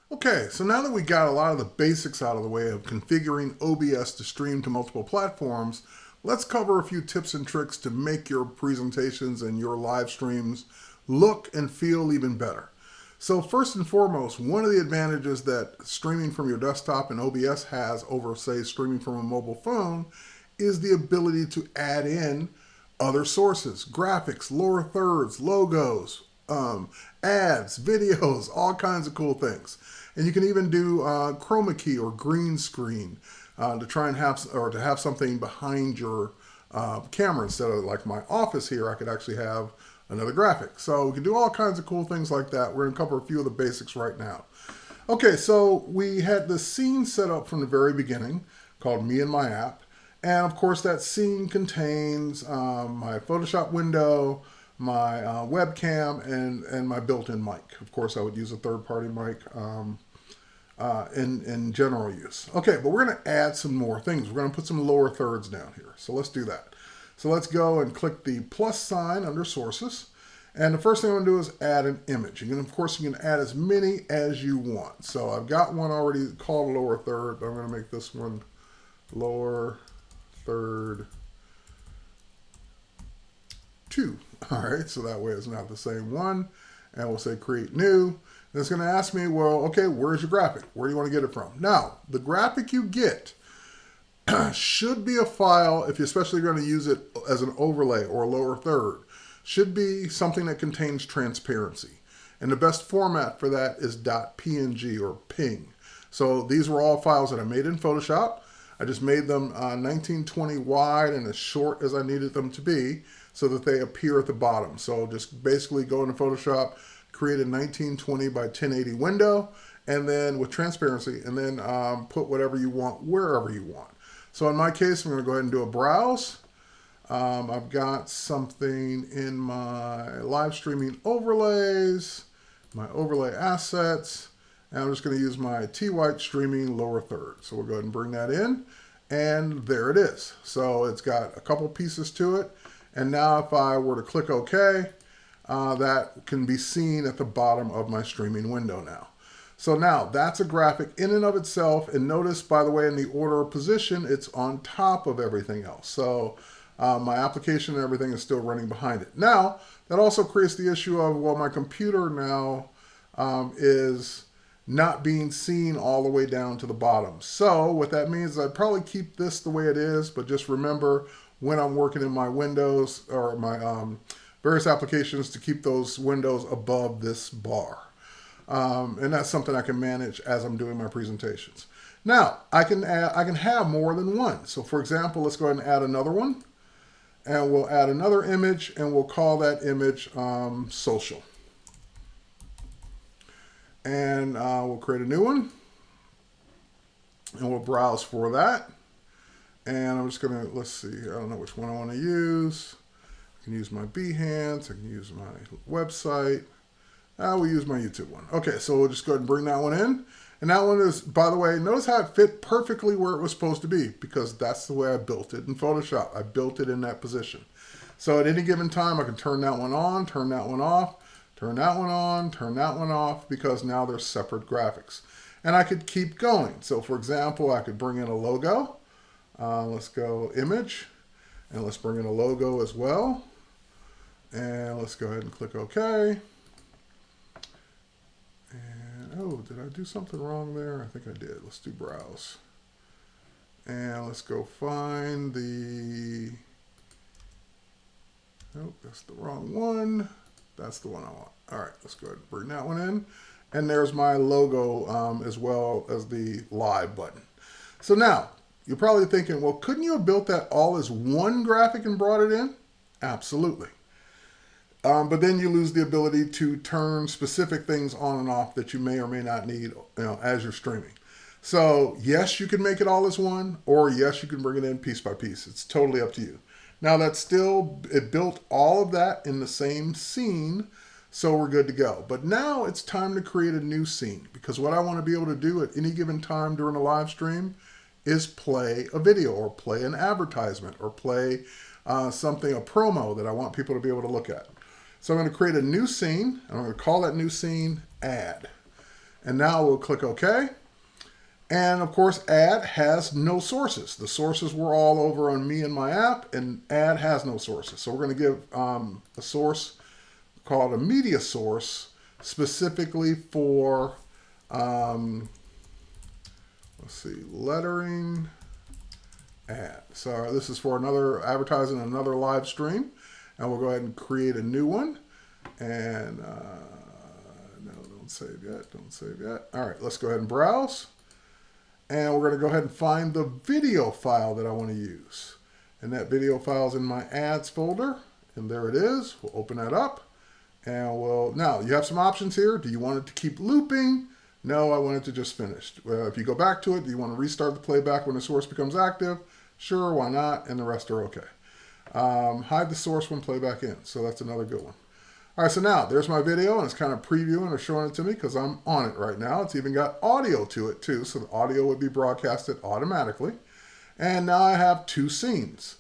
Okay, so now that we got a lot of the basics out of the way of configuring OBS to stream to multiple platforms, let's cover a few tips and tricks to make your presentations and your live streams look and feel even better. So first and foremost, one of the advantages that streaming from your desktop and OBS has over, say, streaming from a mobile phone is the ability to add in other sources, graphics, lower thirds, logos, ads, videos, all kinds of cool things. And you can even do chroma key or green screen to try and have or to have something behind your camera instead of like my office here. I could actually have another graphic. So we can do all kinds of cool things like that. We're going to cover a few of the basics right now. Okay, so we had the scene set up from the very beginning called Me and My App. And of course, that scene contains my Photoshop window, my webcam, and my built-in mic. Of course, I would use a third-party mic in general use. Okay, but we're going to add some more things. We're going to put some lower thirds down here. So let's do that. So let's go and click the plus sign under Sources. And the first thing I'm going to do is add an image. And of course, you can add as many as you want. So I've got one already called lower third. I'm going to make this one lower third 2. All right, so that way it's not the same one. And we'll say create new. And it's going to ask me, well, okay, where's your graphic? Where do you want to get it from? Now, the graphic you get should be a file, if you're especially going to use it as an overlay or a lower third, should be something that contains transparency. And the best format for that is .png or ping. So these were all files that I made in Photoshop. I just made them 1920 wide and as short as I needed them to be so that they appear at the bottom. So just basically go into Photoshop, create a 1920 by 1080 window, and then with transparency, and then put whatever you want wherever you want. So in my case, I'm going to go ahead and do a browse. I've got something in my live streaming overlays, my overlay assets, and I'm just going to use my T-White streaming lower third. So we'll go ahead and bring that in, and there it is. So it's got a couple pieces to it, and now if I were to click OK, that can be seen at the bottom of my streaming window now. So now that's a graphic in and of itself, and notice, by the way, in the order of position, it's on top of everything else. So my application and everything is still running behind it. Now, that also creates the issue of, well, my computer now is not being seen all the way down to the bottom. So what that means is I'd probably keep this the way it is, but just remember when I'm working in my windows or my various applications to keep those windows above this bar. And that's something I can manage as I'm doing my presentations. Now, I can have more than one. So for example, let's go ahead and add another one. And we'll add another image, and we'll call that image social. And we'll create a new one. And we'll browse for that. And I'm just going to, let's see, I don't know which one I want to use. I can use my Behance. I can use my website. We'll use my YouTube one. Okay, so we'll just go ahead and bring that one in. And that one is, by the way, notice how it fit perfectly where it was supposed to be, because that's the way I built it in Photoshop. I built it in that position. So at any given time, I can turn that one on, turn that one off, turn that one on, turn that one off, because now they're separate graphics. And I could keep going. So for example, I could bring in a logo. Let's go image, and let's bring in a logo as well. And let's go ahead and click OK. And, oh, did I do something wrong there? I think I did. Let's do browse. And let's go find the, nope, that's the wrong one. That's the one I want. All right, let's go ahead and bring that one in. And there's my logo as well as the live button. So now, you're probably thinking, well, couldn't you have built that all as one graphic and brought it in? Absolutely. But then you lose the ability to turn specific things on and off that you may or may not need, as you're streaming. So yes, you can make it all as one, or yes, you can bring it in piece by piece. It's totally up to you. Now that's still, it built all of that in the same scene, so we're good to go. But now it's time to create a new scene, because what I want to be able to do at any given time during a live stream is play a video or play an advertisement or play something, a promo that I want people to be able to look at. So I'm going to create a new scene. I'm going to call that new scene Add. And now we'll click OK. And of course, Add has no sources. The sources were all over on me and my app, and Add has no sources. So we're going to give a source called a media source specifically for, let's see, lettering ad. So this is for another advertising, another live stream. And we'll go ahead and create a new one. And no, don't save yet, don't save yet. All right, let's go ahead and browse. And we're going to go ahead and find the video file that I want to use. And that video file is in my ads folder. And there it is. We'll open that up. And now you have some options here. Do you want it to keep looping? No, I want it to just finish. If you go back to it, do you want to restart the playback when the source becomes active? Sure, why not? And the rest are okay. Hide the source when playback ends. So that's another good one. All right, so now there's my video, and it's kind of previewing or showing it to me because I'm on it right now. It's even got audio to it too, so the audio would be broadcasted automatically. And now I have two scenes.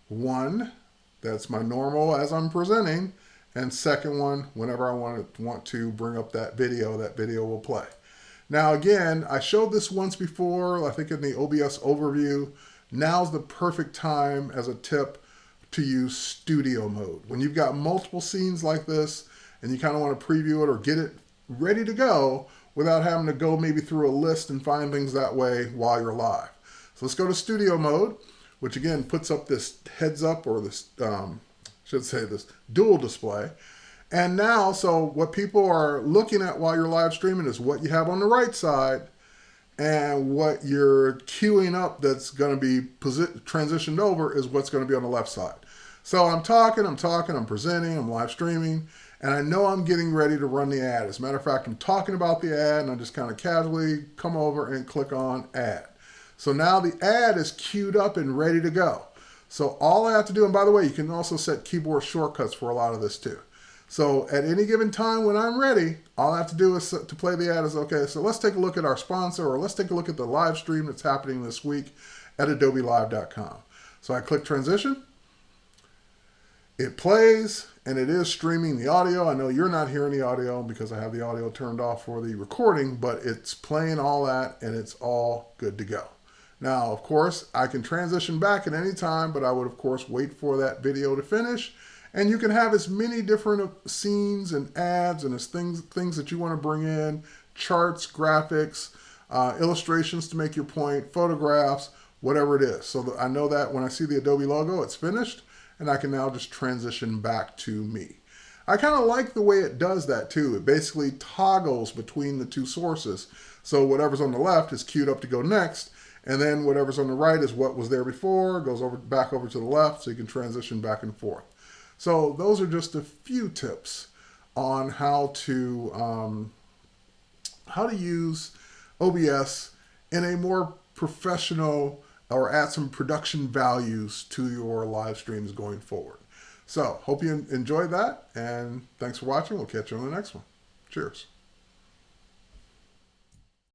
One, that's my normal as I'm presenting, and second one, whenever I want to bring up that video will play. Now again, I showed this once before, I think in the OBS overview. Now's the perfect time as a tip to use studio mode. When you've got multiple scenes like this and you kind of want to preview it or get it ready to go without having to go maybe through a list and find things that way while you're live. So let's go to studio mode, which again puts up this heads up or this, this dual display. And now, so what people are looking at while you're live streaming is what you have on the right side and what you're queuing up that's going to be transitioned over is what's going to be on the left side. So I'm talking, I'm presenting, I'm live streaming, and I know I'm getting ready to run the ad. As a matter of fact, I'm talking about the ad, and I just kind of casually come over and click on Ad. So now the ad is queued up and ready to go. So all I have to do, and by the way, you can also set keyboard shortcuts for a lot of this too. So at any given time when I'm ready, all I have to do is to play the ad is, okay, so let's take a look at our sponsor, or let's take a look at the live stream that's happening this week at adobelive.com. So I click transition. It plays, and it is streaming the audio. I know you're not hearing the audio because I have the audio turned off for the recording, but it's playing all that, and it's all good to go. Now, of course, I can transition back at any time, but I would, of course, wait for that video to finish. And you can have as many different scenes and ads and as things that you want to bring in, charts, graphics, illustrations to make your point, photographs, whatever it is. So I know that when I see the Adobe logo, it's finished, and I can now just transition back to me. I kind of like the way it does that too. It basically toggles between the two sources. So whatever's on the left is queued up to go next, and then whatever's on the right is what was there before, goes back over to the left, so you can transition back and forth. So those are just a few tips on how to use OBS in a more professional or add some production values to your live streams going forward. So hope you enjoyed that, and thanks for watching. We'll catch you on the next one. Cheers.